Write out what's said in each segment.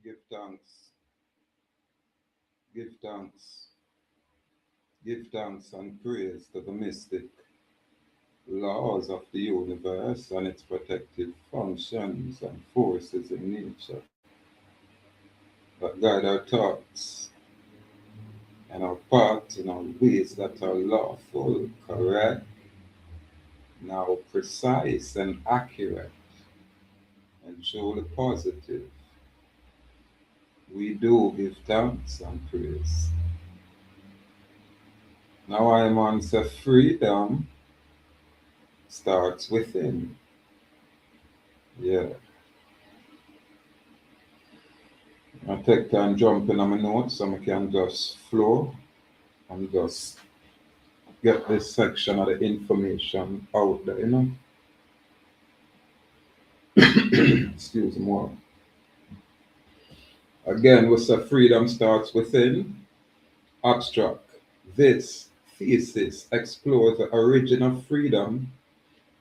Give thanks, give thanks, give thanks and praise to the mystic laws of the universe and its protective functions and forces in nature that guide our thoughts and our paths in our ways that are lawful, correct, now precise and accurate, and truly positive. We do give thanks and praise. Now I am on say freedom starts within. Yeah. I take time jumping on my notes so I can just flow and just get this section of the information out there, Excuse me. More. Again, we say freedom starts within. Abstract. This thesis explores the origin of freedom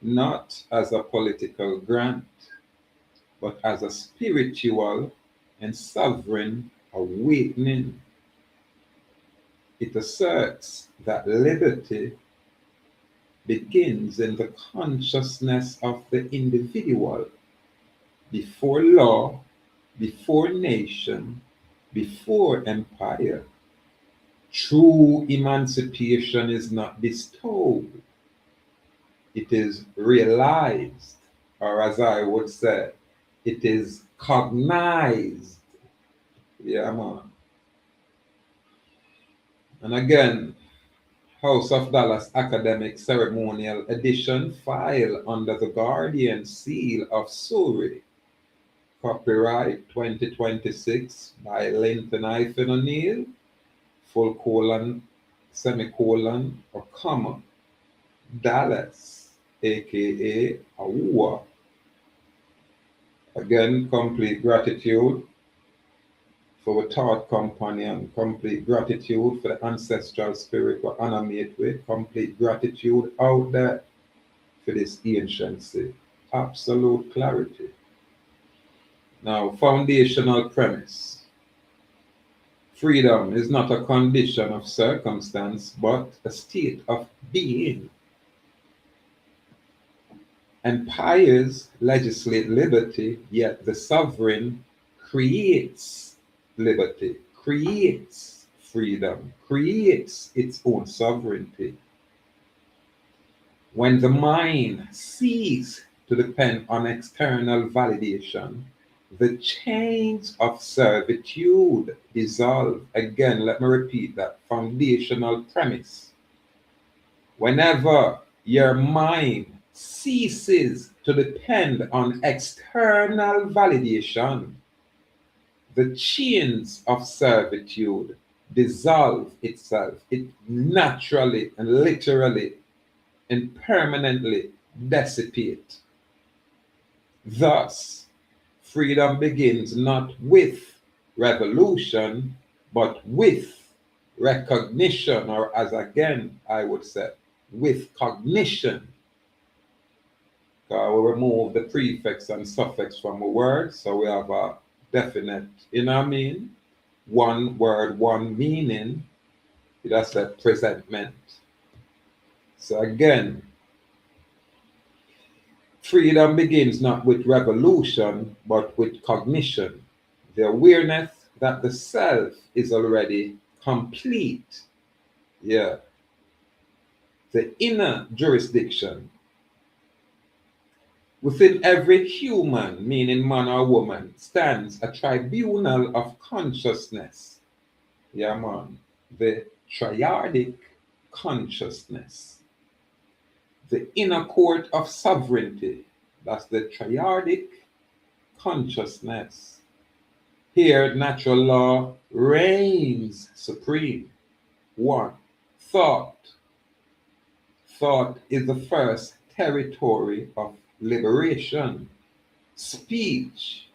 not as a political grant, but as a spiritual and sovereign awakening. It asserts that liberty begins in the consciousness of the individual before law, before nation, before empire. True emancipation is not bestowed, it is realized, or as I would say, it is cognized. Yeah, man. And again, House of Dallas Academic Ceremonial Edition file under the Guardian Seal of Surrey. Copyright 2026 by Linton O'Neill, full colon, semicolon, or comma, Dallas, aka Aua. Again, complete gratitude for the thought companion, complete gratitude for the ancestral spirit we animate with, complete gratitude out there for this anciency. Absolute clarity. Now, foundational premise. Freedom is not a condition of circumstance, but a state of being. Empires legislate liberty, yet the sovereign creates liberty, creates freedom, creates its own sovereignty. When the mind ceases to depend on external validation, the chains of servitude dissolve. Again, let me repeat that foundational premise. Whenever your mind ceases to depend on external validation, the chains of servitude dissolve itself. It naturally and literally and permanently dissipate. Thus, freedom begins not with revolution, but with recognition, or as again I would say, with cognition. We remove the prefix and suffix from a word, so we have a definite, one word, one meaning. That's a presentment. So again, freedom begins not with revolution, but with cognition. The awareness that the self is already complete. Yeah. The inner jurisdiction. Within every human, meaning man or woman, stands a tribunal of consciousness. Yeah, man. The triadic consciousness. The inner court of sovereignty. That's the triadic consciousness. Here, natural law reigns supreme. One, thought. Thought is the first territory of liberation. Speech.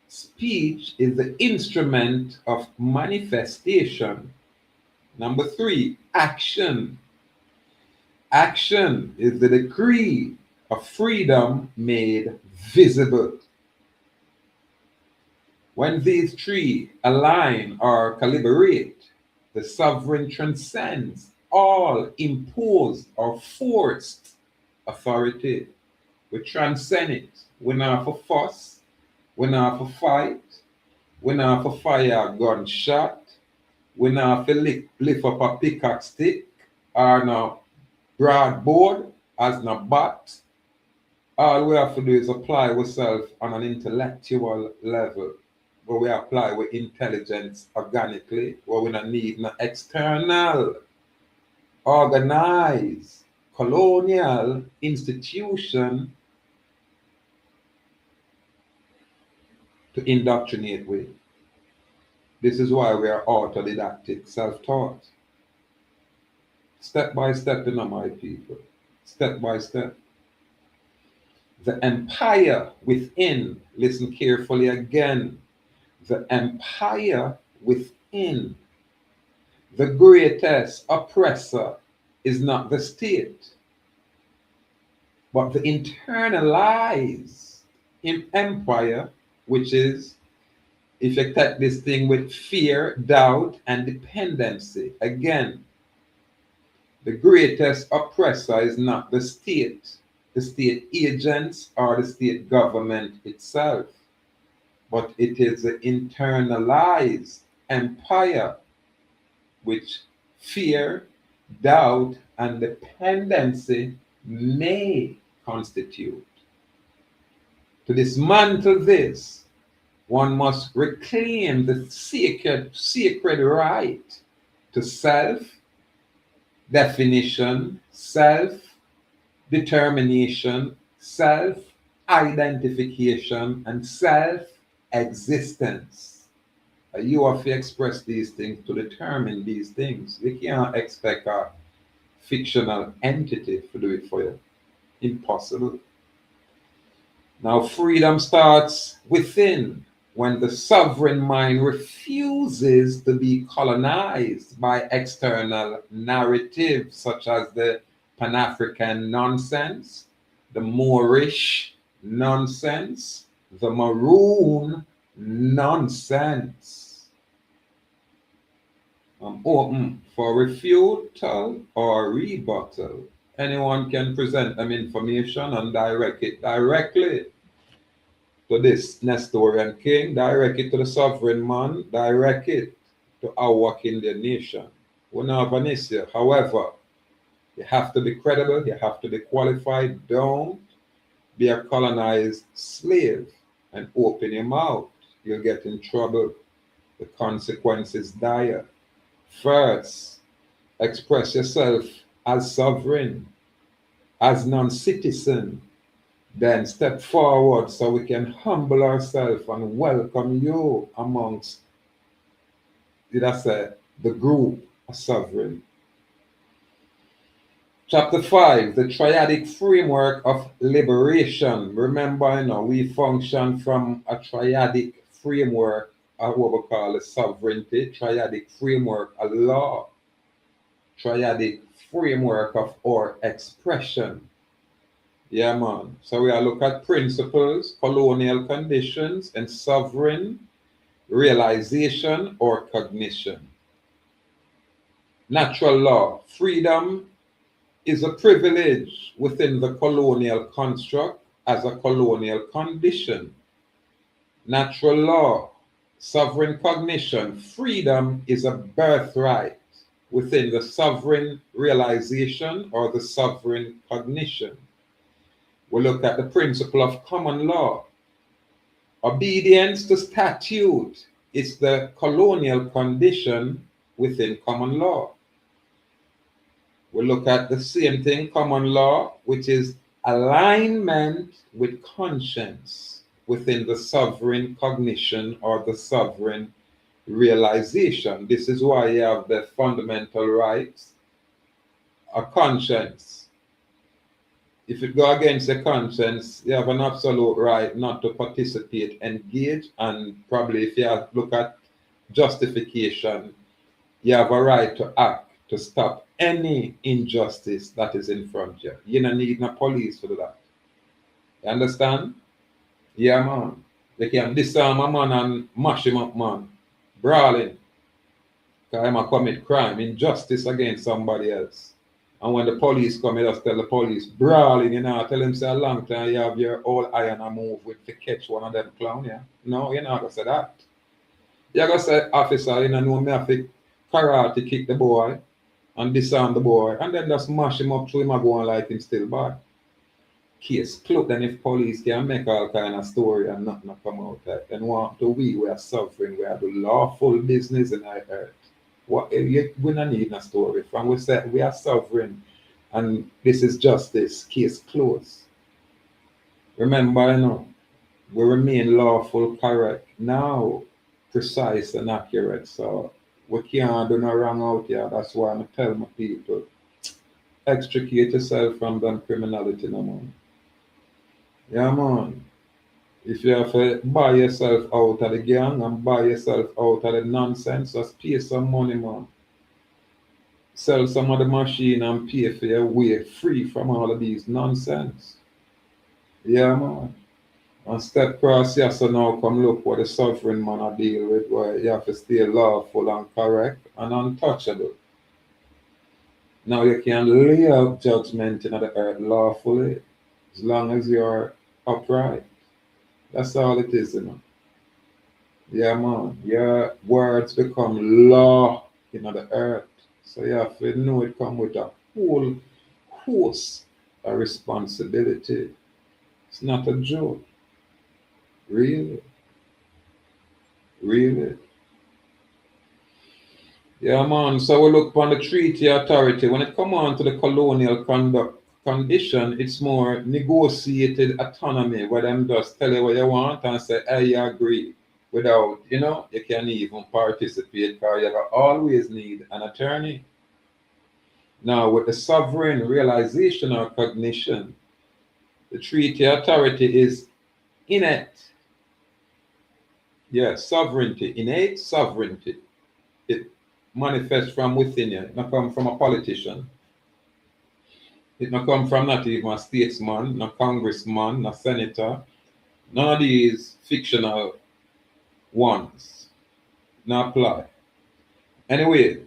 Speech is the instrument of manifestation. Number three, action. Action is the decree of freedom made visible. When these three align or collaborate, the sovereign transcends all imposed or forced authority. We transcend it. We not for fuss, we not for fight, we not for fire a gunshot, we not for lift up a pickaxe stick or no broadboard as no bat. All we have to do is apply ourselves on an intellectual level, where we apply with intelligence organically, where we don't need no external, organized, colonial institution to indoctrinate with. This is why we are autodidactic, self-taught. Step by step, my people. Step by step. The empire within, listen carefully again, the empire within, the greatest oppressor is not the state, but the internalized empire, which is, if you take this thing with fear, doubt, and dependency, again, the greatest oppressor is not the state agents, or the state government itself, but it is the internalized empire which fear, doubt, and dependency may constitute. To dismantle this, one must reclaim the sacred right to self definition, self determination, self identification, and self existence. You have to express these things to determine these things. You can't expect a fictional entity to do it for you. Impossible. Now, freedom starts within when the sovereign mind refuses to be colonized by external narratives such as the Pan-African nonsense, the Moorish nonsense, the Maroon nonsense. I'm open for refutal or rebuttal. Anyone can present them information and direct it directly to this Nestorian king, direct it to the sovereign man, direct it to our Indian nation. We don't have an issue. However, you have to be credible, you have to be qualified. Don't be a colonized slave and open your mouth. You'll get in trouble. The consequence is dire. First, express yourself as sovereign, as non-citizen. Then step forward so we can humble ourselves and welcome you amongst, did I say, the group of sovereign. Chapter 5, the triadic framework of liberation. Remember, we function from a triadic framework of what we call a sovereignty, triadic framework, a law, triadic framework of our expression. Yeah, man. So we are look at principles, colonial conditions, and sovereign realization or cognition. Natural law. Freedom is a privilege within the colonial construct as a colonial condition. Natural law, sovereign cognition, freedom is a birthright within the sovereign realization or the sovereign cognition. We look at the principle of common law. Obedience to statute is the colonial condition within common law. We look at the same thing, common law, which is alignment with conscience within the sovereign cognition or the sovereign realization. This is why you have the fundamental rights of conscience. If it go against the conscience, you have an absolute right not to participate, engage, and probably if you look at justification, you have a right to act to stop any injustice that is in front of you. You don't need no police to do that. You understand? Yeah, man. They can disarm a man and mash him up, man. Brawling. Because I'm a commit crime, injustice against somebody else. And when the police come, you just tell the police, brawling, tell them say a long time you have your whole eye on a move with to catch one of them clown, yeah. No, you're not gonna say that. You're gonna say, officer, know me have to karate kick the boy and disarm the boy, and then just mash him up to him and go on like him still bad. Case closed. Then if police can make all kind of story and nothing come out of it, then what do we are suffering, we are the lawful business in our earth. What we don't need a story from. We say we are sovereign and this is justice. Case closed. Remember, we remain lawful, correct now, precise and accurate. So we can't do no wrong out here. That's why I tell my people, extricate yourself from them criminality, no man. Yeah, man. If you have to buy yourself out of the gang and buy yourself out of the nonsense, just pay some money, man. Sell some of the machine and pay for your way free from all of these nonsense. Yeah, man. And step across here, so now come look what the sovereign man I deal with, where you have to stay lawful and correct and untouchable. Now you can lay out judgment in the earth lawfully, as long as you're upright. That's all it is, Yeah, man. Your words become law in the earth. So you have to know it come with a whole host of responsibility. It's not a joke. Really. Really. Yeah, man. So we look upon the treaty authority. When it come on to the colonial conduct condition, it's more negotiated autonomy, where them just tell you what you want and say, I agree. Without, you can't even participate because you always need an attorney. Now, with the sovereign realization or cognition, the treaty authority is innate. Yes, sovereignty, innate sovereignty. It manifests from within you. It not come from a politician. It not come from not even a statesman, no congressman, no senator. None of these fictional ones. Not apply. Anyway,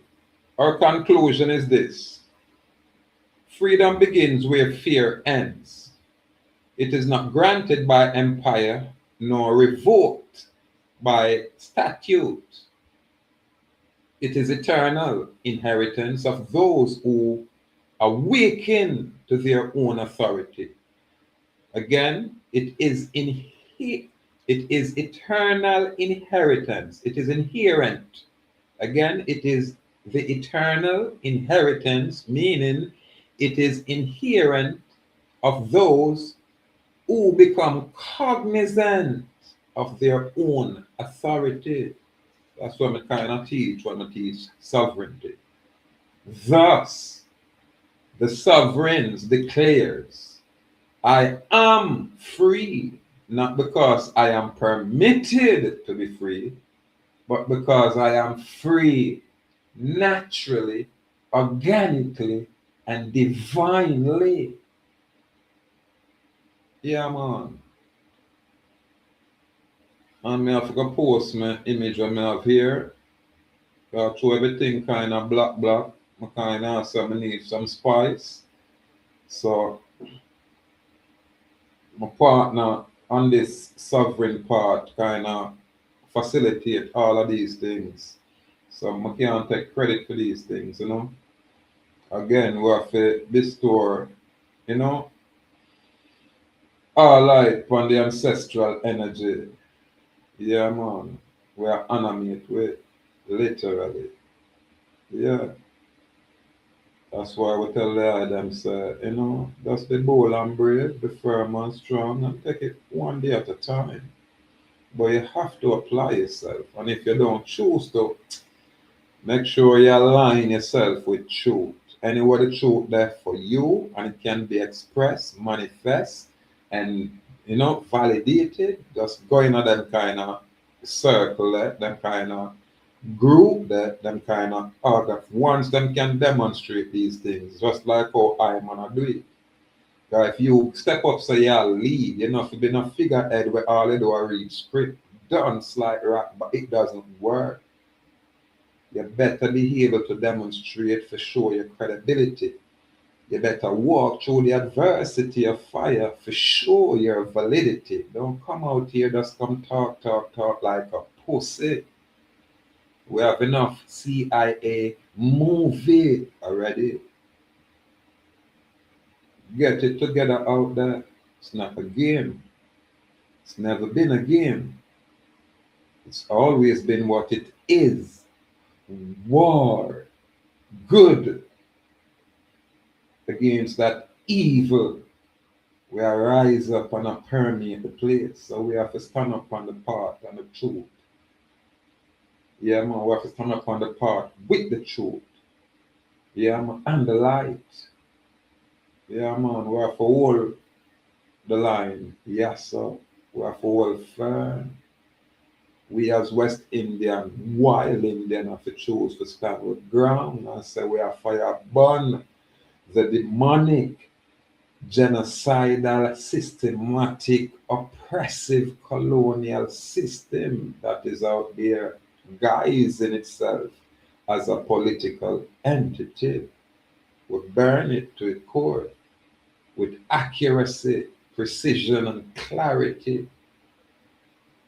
our conclusion is this. Freedom begins where fear ends. It is not granted by empire nor revoked by statute. It is eternal inheritance of those who awaken to their own authority. Again, it is eternal inheritance. It is inherent. Again, it is the eternal inheritance, meaning it is inherent of those who become cognizant of their own authority. That's what I kind of teach when I teach sovereignty. Thus, the sovereign declares, I am free, not because I am permitted to be free, but because I am free naturally, organically, and divinely. Yeah, man. And I have to post my image I have here. To everything kind of black. I kind of so I need some spice. So my partner on this sovereign part kind of facilitate all of these things. So I can't take credit for these things, Again, we have to bestow, all light on the ancestral energy. Yeah, man. We are animate with literally. Yeah. That's why we tell the Adam say, just be bold and brave, be firm and strong, and take it one day at a time. But you have to apply yourself. And if you don't choose to, make sure you align yourself with truth. Anywhere the truth there for you, and it can be expressed, manifest, and validated. Just go in them kind of circle there, them kind of group there, them kind of order. Once them can demonstrate these things, just like how I wanna do it. If you step up so you'll lead, you know, if you be a figurehead where all you do are read script, dance like rap, but it doesn't work. You better be able to demonstrate for show your credibility. You better walk through the adversity of fire for show your validity. Don't come out here just come talk like a pussy. We have enough CIA movie already. Get it together out there. It's not a game. It's never been a game. It's always been what it is. War. Good against that evil. We rise up and permeate the place. So we have to stand up on the path and the truth. Yeah, man, we have to stand up on the path with the truth. Yeah, man, and the light. Yeah, man, we have to hold the line. Yes, sir. We have to hold firm. We as West Indian, wild Indian, have to choose to stand with ground and say we are fire burn the demonic, genocidal, systematic, oppressive colonial system that is out there guising itself as a political entity. We burn it to its core with accuracy, precision, and clarity.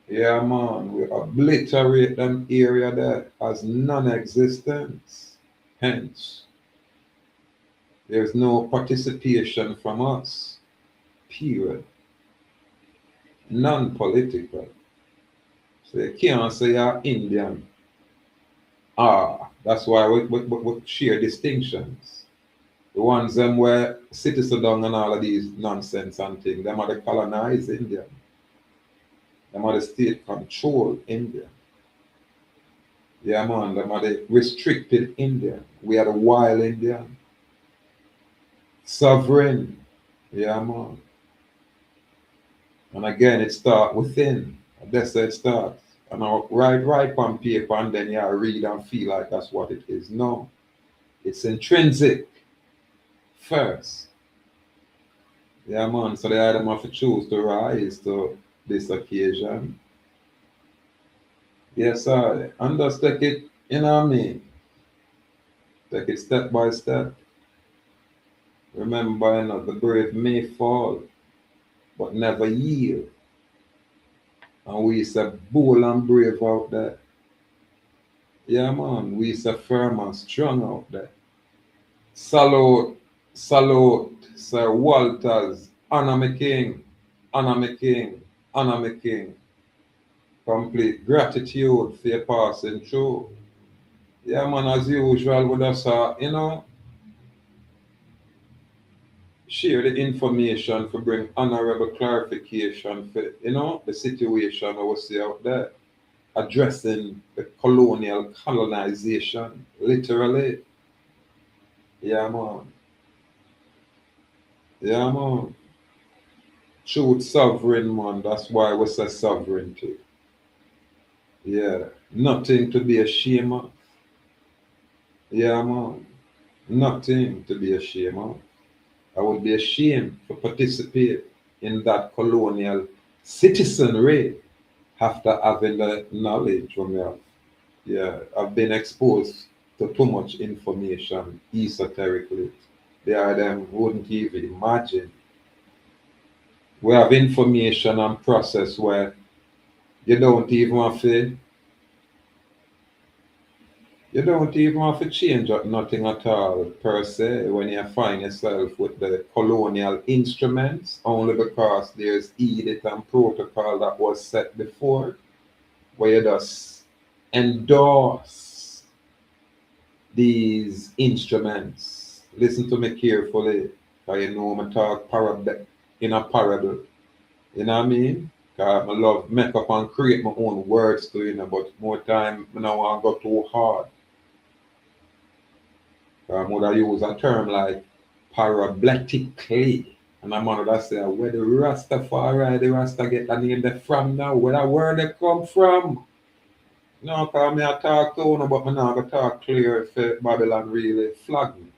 Yeah, man, we obliterate them area there as non-existence. Hence, there's no participation from us. Period. Non-political. So you can't say you're Indian. That's why we share distinctions. The ones them where citizen down and all of these nonsense and things, them are the colonized Indian. Them are the state controlled Indian. Yeah, man, them are the restricted Indian. We are the wild Indian. Sovereign. Yeah, man. And again, it starts within. That's where it starts. And I write on paper and then you read and feel like that's what it is. No. It's intrinsic first. Yeah, man. So the item have to choose to rise to this occasion. Yes, sir. And just take it, you know what I mean? Take it step by step. Remember, you know, the brave may fall, but never yield. And we is a bold and brave out there. Yeah, man. We is a firm and strong out there. Salute, salute, Sir Walters, honor me king, honor me king, honor me king. Complete gratitude for your passing through. Yeah, man, as usual, with us, you know, share the information to bring honorable clarification for, you know, the situation we see out there, addressing the colonial colonization, literally. Yeah, man. Yeah, man. Truth sovereign, man. That's why we say sovereignty. Yeah. Nothing to be ashamed of. Yeah, man. Nothing to be ashamed of. I would be ashamed to participate in that colonial citizenry after having the knowledge from me. Yeah, I've been exposed to too much information esoterically. There are them wouldn't even imagine. We have information and process where you don't even have to you don't even have to change up nothing at all per se when you find yourself with the colonial instruments only because there's edict and protocol that was set before where you just endorse these instruments. Listen to me carefully, because you know I talk in a parable. You know what I mean? Because I love make up and create my own words to you know, but more time I don't want to go too hard. Would I use a term like parabletically? And I'm gonna say where the Rastafari, the Rasta get the name they from now, where that word they come from. No, because me I talk to you, but me not gonna talk clear if Babylon really flag me.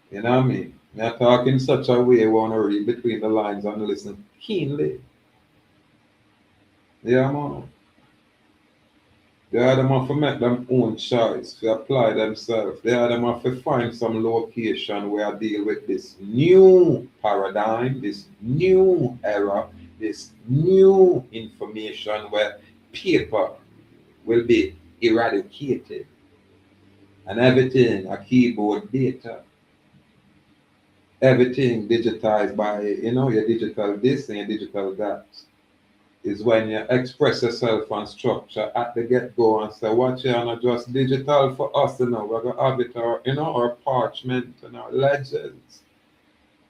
You know what I mean? Me I talk in such a way you want to read between the lines and listen keenly. Yeah, man. The other have to make them own choice, to apply themselves. The other have to find some location where I deal with this new paradigm, this new era, this new information where paper will be eradicated and everything a keyboard data, everything digitized by your digital this and your digital that. Is when you express yourself and structure at the get-go and say, what you not just digital for us, we're gonna have it our parchment and our legends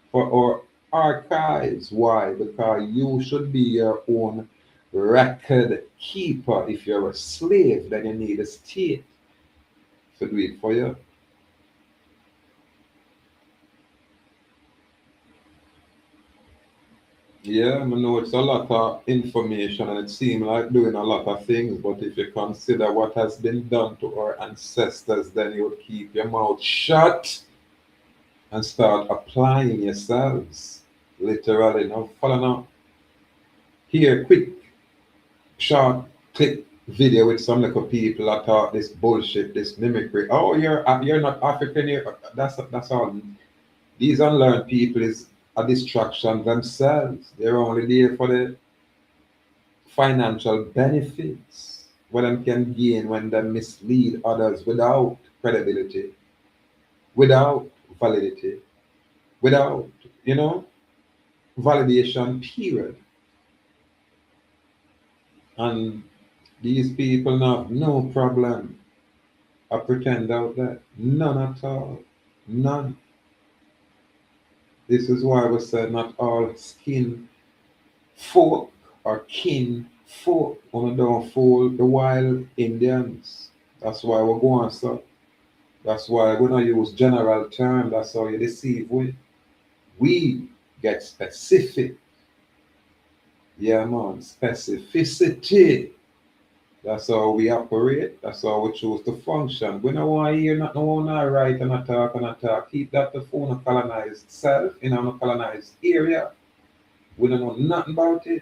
for our archives. Why? Because you should be your own record keeper. If you're a slave, then you need a state to do it for you. Yeah, I know it's a lot of information and it seems like doing a lot of things, but if you consider what has been done to our ancestors, then you would keep your mouth shut and start applying yourselves. Literally, now follow now. Here, quick, short, click video with some little people that talk this bullshit, this mimicry. Oh, you're not African. That's all. These unlearned people is a distraction themselves. They're only there for the financial benefits what them can gain when they mislead others without credibility, without validity, without, you know, validation, period. And these people now have no problem. I pretend out there. None at all. None. This is why we said not all skin folk or kin folk. Only don't fool the wild Indians. That's why we're going so. That's why we don't use general term. That's how you deceive we. We get specific. Yeah, man. Specificity. That's how we operate. That's how we choose to function. We don't want to hear nothing on our right and attack and attack. Keep that the phone a colonized self in a colonized area. We don't know nothing about it.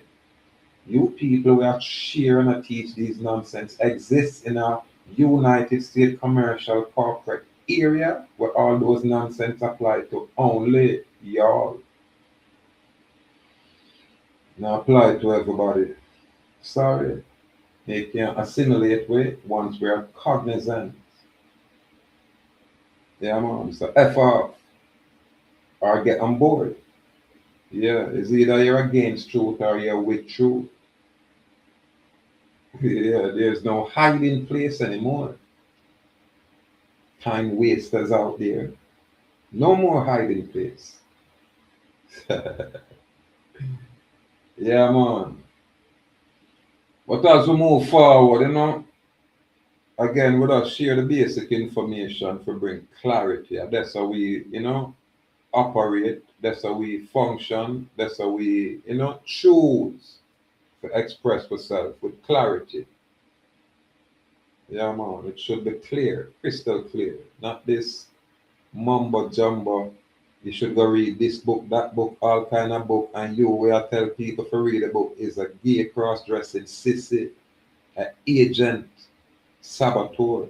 You people we are share and teach these nonsense exists in a United States commercial corporate area where all those nonsense apply to only y'all. Now apply to everybody. Sorry. They can assimilate with once we are cognizant. Yeah, man. So F off or get on board. Yeah, it's either you're against truth or you're with truth. Yeah, there's no hiding place anymore. Time wasters out there. No more hiding place. Yeah, man. But as we move forward, again, we just share the basic information to bring clarity. And that's how we, operate. That's how we function. That's how we, choose to express ourselves with clarity. Yeah, man. It should be clear, crystal clear. Not this mumbo jumbo. You should go read this book, that book, all kind of book, and you where I tell people to read a book is a gay cross-dressing sissy, an agent, saboteur,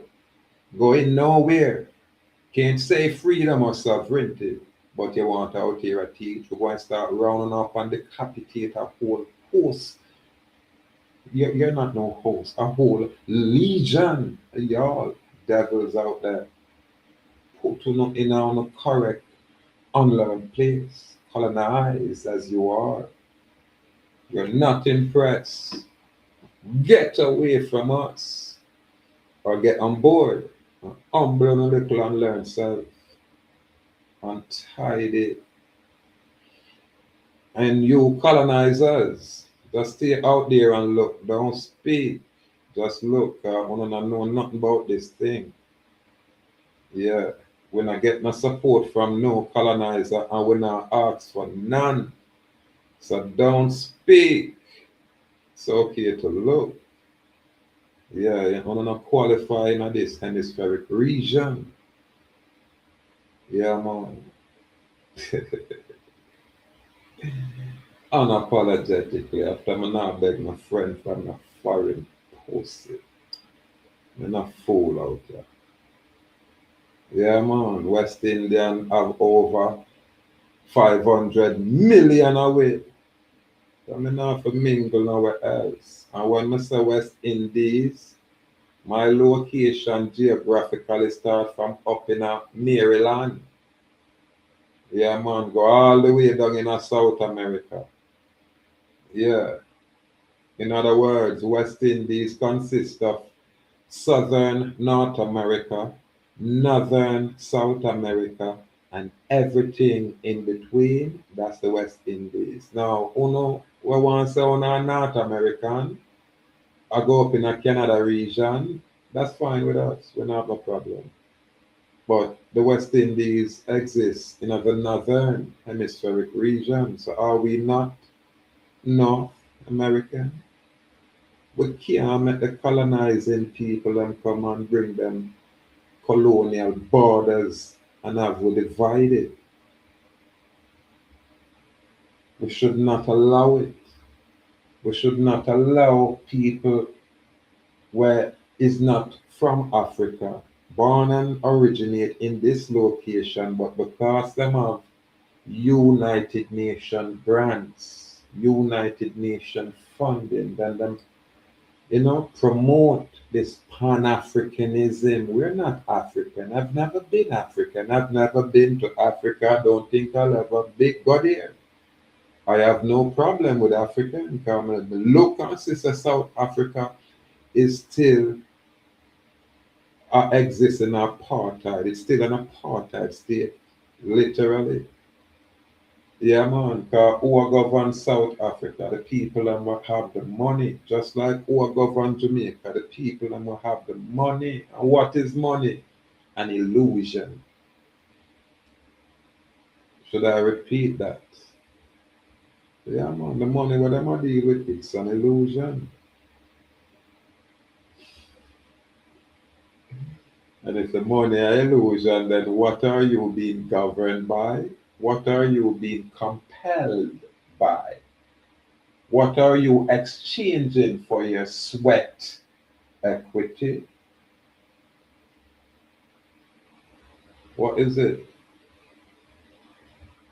going nowhere. Can't say freedom or sovereignty, but you want out here to teach. We're going to start rounding up and decapitate a whole host. You're not no host, a whole legion, y'all devils out there. Put you in a correct unlearned place, colonized as you are. You're not impressed. Get away from us or get on board. Humble and a little unlearned self. Untidy. And you colonizers, just stay out there and look. Don't speak. Just look. I want to know nothing about this thing. Yeah. When I get no support from no colonizer and when I ask for none. So don't speak. It's okay to look. Yeah, you want to qualify in this hemispheric region. Yeah, man. Unapologetically, after I now beg my friend from a foreign pussy. I'm not fool out there. Yeah, man. West Indian have over 500 million away. So I'm not for mingle nowhere else. And when I say West Indies, my location geographically start from up in Maryland. Yeah, man. Go all the way down in South America. Yeah. In other words, West Indies consist of Southern North America, Northern South America, and everything in between. That's the West Indies. Now, uno, we want to say uno North American, I go up in a Canada region, that's fine with us. We don't have no problem. But the West Indies exists in the Northern Hemispheric region. So are we not North American? We can't make the colonizing people and come and bring them colonial borders and have we divided. We should not allow it. We should not allow people where is not from Africa, born and originate in this location, but because them have United Nation grants, United Nation funding, then them promote this Pan-Africanism. We're not African. I've never been African. I've never been to Africa. I don't think I'll ever go there. I have no problem with Africa. Because the local system of South Africa is still exists in apartheid. It's still an apartheid state, literally. Yeah, man, because who govern South Africa? The people that will have the money. Just like who govern Jamaica? The people that will have the money. And what is money? An illusion. Should I repeat that? Yeah, man, the money what them are deal with, it's an illusion. And if the money is illusion, then what are you being governed by? What are you being compelled by? What are you exchanging for your sweat equity? What is it?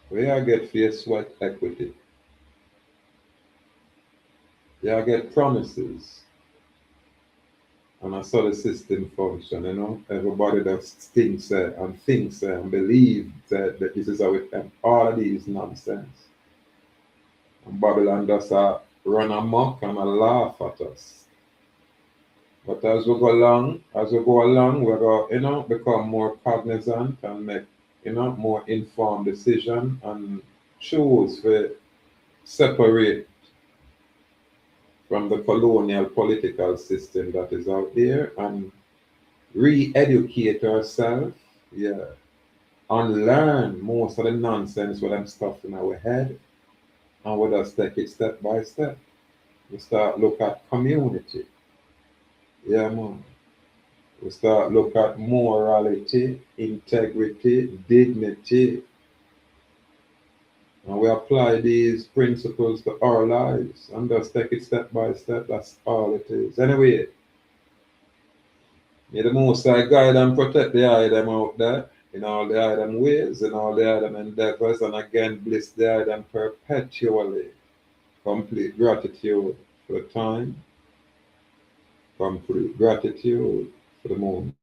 Where I get for your sweat equity? Yeah, I get promises. And I saw the system function. Everybody that thinks and thinks and believes that this is how it ends. All of these nonsense. And Babylon does run amok and laugh at us. But as we go along, we're going to, become more cognizant and make, more informed decision and choose to separate from the colonial political system that is out there and re-educate ourselves, yeah, unlearn most of the nonsense with them stuff in our head, and we just take it step by step. We start look at community, yeah, man. We start look at morality, integrity, dignity, and we apply these principles to our lives and just take it step by step. That's all it is. Anyway, may the Most High guide and protect the item out there in all the item ways, in all the item endeavors, and again bless the item perpetually. Complete gratitude for the time, complete gratitude for the moment.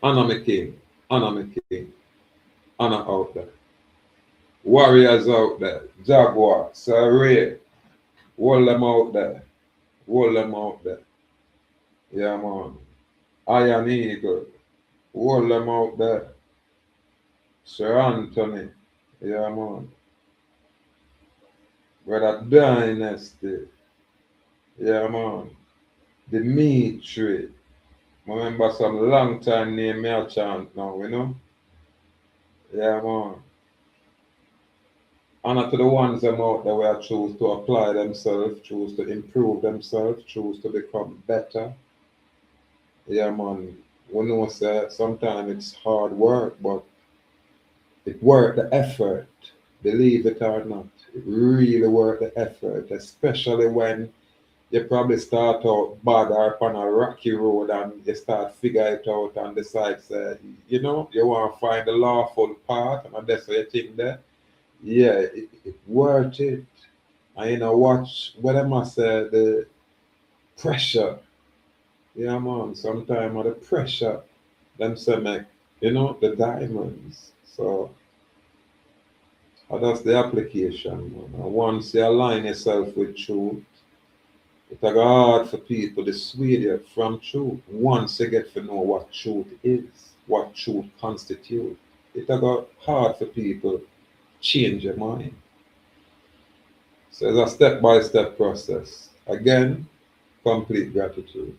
Honor my king, honor my king, honor out there. Warriors out there, Jaguar, Saray, hold them out there, hold them out there. Yeah, man. Iron Eagle, hold them out there. Sir Anthony, yeah, man. Brother Dynasty, yeah, man. Dimitri, remember some long time name me a chant now. Yeah, man. Honor to the ones them out there where choose to apply themselves, choose to improve themselves, choose to become better. Yeah, man. We know say sometimes it's hard work, but it worth the effort. Believe it or not. It really worth the effort, especially when you probably start out bad or up on a rocky road and you start figure it out and decide say, you want to find the lawful path and that's what you think that. Yeah, it worth it. And watch what I must say, the pressure. Yeah, man. Sometimes the pressure them say make, the diamonds. So that's the application, man. And once you align yourself with truth, it's hard for people to dissuade you from truth. Once you get to know what truth is, what truth constitutes, it's hard for people change your mind. So it's a step by step process. Again, complete gratitude.